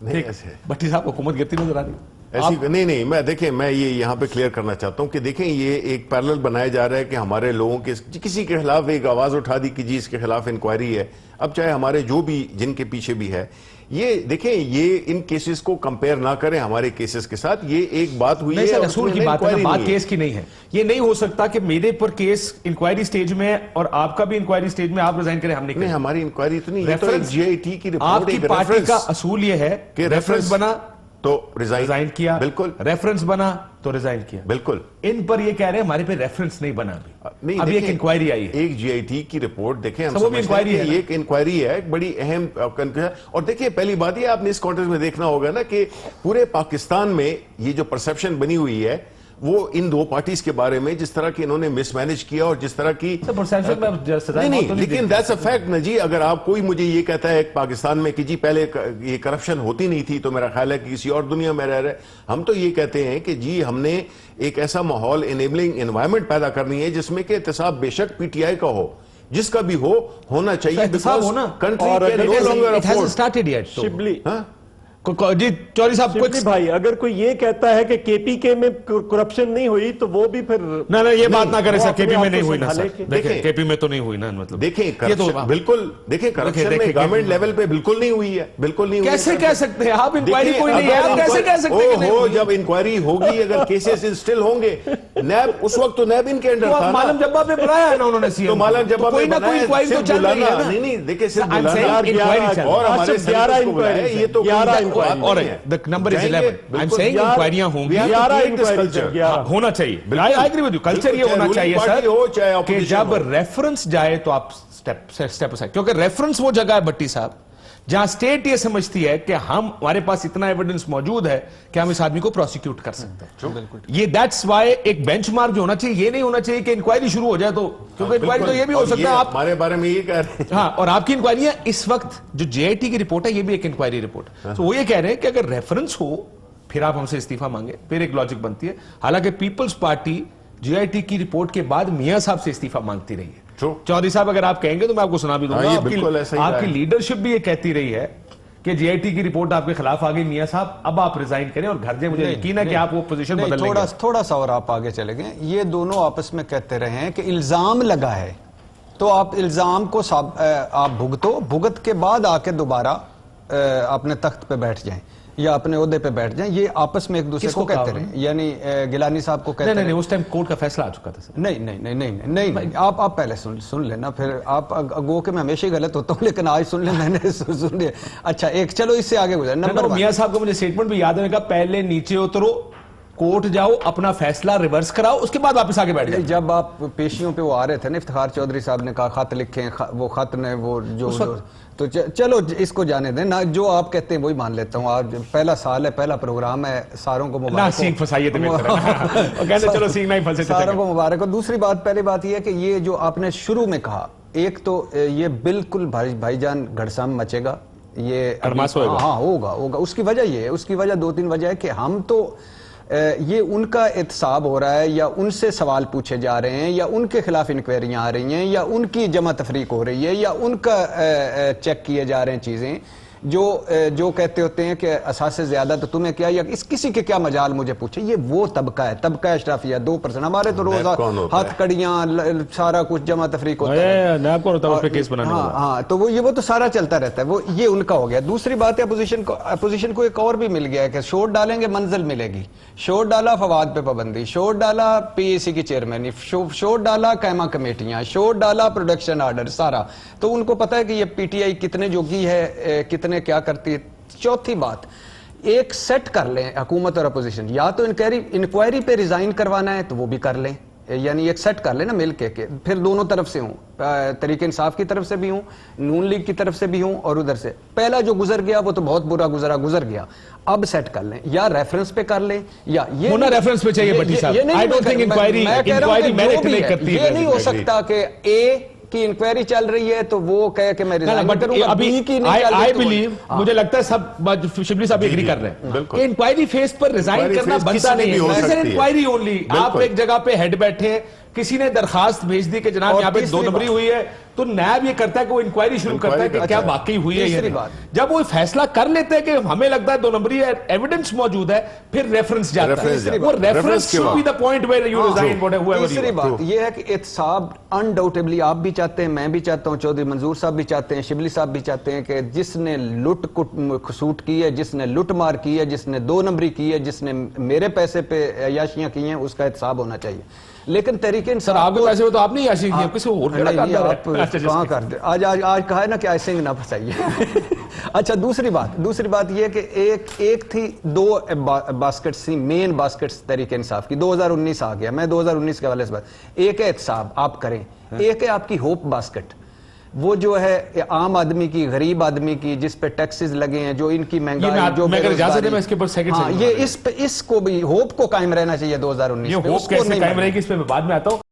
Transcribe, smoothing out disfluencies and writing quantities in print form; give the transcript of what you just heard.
بھٹی صاحب حکومت گرتی نظر آ رہی ایسی نہیں میں دیکھیں میں یہ یہاں پہ کلیئر کرنا چاہتا ہوں کہ دیکھیں یہ ایک پیرلل بنایا جا رہا ہے کہ ہمارے لوگوں کے کسی کے خلاف ایک آواز اٹھا دی کہ جی اس کے خلاف انکوائری ہے. اب چاہے ہمارے جو بھی جن کے پیچھے بھی ہے یہ دیکھیں یہ ان کیسز کو کمپیئر نہ کریں ہمارے کیسز کے ساتھ. یہ ایک بات ہوئی ہے اصول کی بات ہے, بات کیس کی نہیں ہے. یہ نہیں ہو سکتا کہ میرے پر کیس انکوائری سٹیج میں اور آپ کا بھی انکوائری سٹیج میں آپ ریزائن کریں, ہم نہیں. ہماری انکوائری اتنی ہے تو جی آئی ٹی کی رپورٹ, آپ کی پارٹی کا اصول یہ ہے کہ ریفرنس بنا تو ریزائن کیا, بالکل ریفرنس بنا تو ریزائن کیا, بالکل. ان پر یہ کہہ رہے ہیں ہمارے پہ ریفرنس نہیں بنا ابھی ایک انکوائری آئی ہے, ایک جی آئی ٹی کی رپورٹ دیکھیں ہم سمجھتے ہیں کہ یہ ایک انکوائری ہے, ایک بڑی اہم. اور دیکھیں پہلی بات یہ آپ نے اس کانٹیکسٹ میں دیکھنا ہوگا نا کہ پورے پاکستان میں یہ جو پرسپشن بنی ہوئی ہے وہ ان دو پارٹیز کے بارے میں جس طرح کی انہوں نے مس مینج کیا اور جس طرح کی نہیں لیکن دیٹس اے فیکٹ نا جی. اگر آپ کوئی مجھے یہ کہتا ہے پاکستان میں کہ جی پہلے یہ کرپشن ہوتی نہیں تھی تو میرا خیال ہے کہ کسی اور دنیا میں رہ رہے. ہم تو یہ کہتے ہیں کہ جی ہم نے ایک ایسا ماحول انیبلنگ انوائرمنٹ پیدا کرنی ہے جس میں کہ احتساب بے شک پی ٹی آئی کا ہو, جس کا بھی ہونا چاہیے. احتساب ہونا جی چوری صاحب کچھ بھائی اگر کوئی یہ کہتا ہے کہ کے پی کے میں کرپشن نہیں ہوئی تو وہ بھی پھر نہ یہ بات نہ کرے سر, کے پی میں نہیں ہوئی نا سر, دیکھیں کے پی میں تو نہیں ہوئی نا, مطلب دیکھیں بالکل دیکھیں کرپشن میں گورنمنٹ لیول پہ بالکل نہیں ہوئی ہے, بالکل نہیں ہوئی. کیسے کہہ سکتے ہیں آپ انکوائری کوئی نہیں ہے, آپ کیسے کہہ سکتے ہیں ہو جب انکوائری ہوگی اگر کیسز اسٹل ہوں گے. نیب اس وقت تو نیب ان کے انڈر تھا, معلوم جبا پہ بنایا ہے نا انہوں نے سی تو معلوم جبا پہ بنایا صرف بلانا نہیں دیکھیں صرف بلانا اور ہمارے 11 انکوائری یہ تو 11 اور the number is 11. I'm saying انکوائریاں ہوں گی, ہونا چاہیے. I agree with you. Culture یہ ہونا چاہیے سر کہ جب ریفرنس جائے تو آپ سٹیپ اسائڈ, کیونکہ ریفرنس وہ جگہ ہے بھٹی صاحب جہاں سٹیٹ یہ سمجھتی ہے کہ ہمارے پاس اتنا ایویڈنس موجود ہے کہ ہم اس آدمی کو پروسیکیوٹ کر سکتے ہیں. یہ دیٹس وائی ایک بینچ مارک جو ہونا چاہیے, یہ نہیں ہونا چاہیے کہ انکوائری شروع ہو جائے تو, کیونکہ انکوائری تو یہ بھی ہو سکتا ہے آپ ہمارے بارے میں یہ کہہ رہے ہیں. ہاں, اور آپ کی انکوائریاں اس وقت جو جے آئی ٹی کی رپورٹ ہے یہ بھی ایک انکوائری رپورٹ ہے, تو وہ یہ کہہ رہے ہیں کہ اگر ریفرنس ہو پھر آپ ہم سے استعفیٰ مانگے, پھر ایک لاجک بنتی ہے. حالانکہ Peoples Party J I T کی رپورٹ کے بعد میاں صاحب سے استعفیٰ مانگتی رہی ہے. چودھری صاحب اگر آپ کہیں گے تو میں آپ کو سنا بھی دوں گا, آپ کی لیڈرشپ بھی یہ کہتی رہی ہے کہ جی آئی ٹی کی رپورٹ آپ کے خلاف آ گئی, میاں صاحب اب آپ ریزائن کریں اور گھر جائیں. مجھے یقین ہے کہ آپ وہ پوزیشن بدل لیں گے. تھوڑا سا اور آپ آگے چلے گئے. یہ دونوں آپس میں کہتے رہے ہیں کہ الزام لگا ہے تو آپ الزام کو آپ بھگتو, بھگت کے بعد آ کے دوبارہ اپنے تخت پہ بیٹھ جائیں یا اپنے عہدے پہ بیٹھ جائیں. یہ آپس میں ایک دوسرے کو کہتے رہے, یعنی گیلانی صاحب کو کہتے رہے. نہیں, اس ٹائم کورٹ کا فیصلہ آ چکا تھا. نہیں, آپ پہلے سن لینا, پھر آپ گو کہ میں ہمیشہ ہی غلط ہوتا ہوں لیکن آج سن لیں, میں نے سن لیا. اچھا ایک چلو اس سے آگے گزر. نمبر میاں صاحب کو مجھے اسٹیٹمنٹ بھی یاد ہے کہ پہلے نیچے اترو, کورٹ جاؤ, اپنا فیصلہ ریورس کراؤ, اس کے بعد واپس آگے بیٹھ جائیں. جب آپ پیشیوں پہ وہ آ رہے تھے نا, افتخار چودھری صاحب نے کہا خط لکھیں, وہ خط نے وہ جو تو چلو اس کو جانے دیں نا, جو آپ کہتے ہیں وہی مان لیتا ہوں. آج پہلا سال ہے, پہلا پروگرام ہے, ساروں کو مبارک ساروں کو مبارک ہو. دوسری بات, پہلی بات یہ ہے کہ یہ جو آپ نے شروع میں کہا, ایک تو یہ بالکل بھائی جان گھڑسام مچے گا, یہ ہاں ہوگا. اس کی وجہ یہ ہے, اس کی وجہ 2-3 وجہ ہے کہ ہم تو یہ ان کا احتساب ہو رہا ہے یا ان سے سوال پوچھے جا رہے ہیں یا ان کے خلاف انکوائریاں آ رہی ہیں یا ان کی جمع تفریق ہو رہی ہے یا ان کا چیک کیے جا رہے ہیں چیزیں جو کہتے ہوتے ہیں کہ اساس سے زیادہ تو تمہیں کیا یا کسی کے کیا مجال مجھے پوچھے. یہ وہ طبقہ ہے, طبقہ اشرافیہ 2%. ہمارے تو روزہ ہاتھ کڑیاں سارا کچھ جمع تفریق ہوتا ہے. ہاں تو وہ تو سارا چلتا رہتا ہے, وہ یہ ان کا ہو گیا. دوسری بات ہے اپوزیشن کو ایک اور بھی مل گیا ہے کہ شور ڈالیں گے منزل ملے گی. شور ڈالا فواد پہ پابندی, شور ڈالا پی اے سی کی چیئرمینی, شور ڈالا قائمہ کمیٹیاں, شور ڈالا پروڈکشن آرڈر سارا. تو ان کو پتا ہے کہ یہ پی ٹی آئی کتنے جوگی ہے, کتنے کیا کرتی ہے. چوتھی بات, ایک سیٹ کر لیں حکومت اور اپوزیشن, یا تو انکوائری پہ ریزائن کروانا ہے تو وہ بھی کر لیں, یعنی ایک سیٹ کر لیں نا مل کے, پھر دونوں طرف سے ہوں, تحریک انصاف کی طرف سے بھی ہوں, نون لیگ کی طرف سے بھی ہوں, اور ادھر سے پہلا جو گزر گیا وہ تو بہت برا گزر گیا. اب سیٹ کر لیں, یا ریفرنس پہ کر لیں, یا یہ ریفرنس پہ چاہیے بھٹی صاحب. یہ نہیں ہو سکتا کہ اے کی انکوائری چل رہی ہے تو وہ کہے کہ میں ریزائن کروں گا, بی کی نہیں چل رہی. I believe, مجھے لگتا ہے سب شبلی صاحب ایگری کر رہے ہیں کہ انکوائری فیس پر ریزائن کرنا بنتا نہیں ہے. انکوائری اونلی, آپ ایک جگہ پہ ہیڈ بیٹھے, کسی نے درخواست بھیج دی کہ جناب یہاں پہ 2 نمبری ہوئی ہے, تو نیب یہ کرتا ہے کہ وہ انکوائری شروع کرتا ہے کہ کیا واقعی ہوئی ہے یا تیسری نہیں. بات. جب وہ فیصلہ کر لیتے ہیں کہ ہمیں لگتا ہے 2 نمبری ایویڈنس موجود ہے, پھر ریفرنس جاتا ہے. وہ reference should be the point where you resign whatever you تیسری بات یہ ہے کہ احتساب انڈاؤٹیبلی آپ بھی چاہتے ہیں, میں بھی چاہتا ہوں, چودھری منظور صاحب بھی چاہتے ہیں, شبلی صاحب بھی چاہتے ہیں کہ جس نے لٹ کھسوٹ کی ہے, جس نے لٹ مار کی ہے, جس نے 2 نمبری کی ہے, جس نے میرے پیسے پہ عیاشیاں کی ہیں, اس کا احتساب ہونا چاہیے. لیکن تحریک انصاف آپ کے پیسے تو آپ نہیں عیاشی کی, کسی اور آپ کہاں کرتے آج کہا ہے نا کہ آئسنگ نہ پھنسائیے. اچھا دوسری بات یہ کہ ایک تھی 2 باسکٹس تھی, مین باسکٹس تحریک انصاف کی. 2019 آ گیا, میں 2019 کے حوالے سے بات, ایک ہے احتساب آپ کریں, ایک ہے آپ کی ہوپ باسکٹ, وہ جو ہے عام آدمی کی, غریب آدمی کی, جس پہ ٹیکسز لگے ہیں, جو ان کی مہنگائی, جو یہ اس کو بھی ہوپ کو قائم رہنا چاہیے 2019 میں. ہوپ کیسے قائم رہے گی اس پہ میں بعد میں آتا ہوں.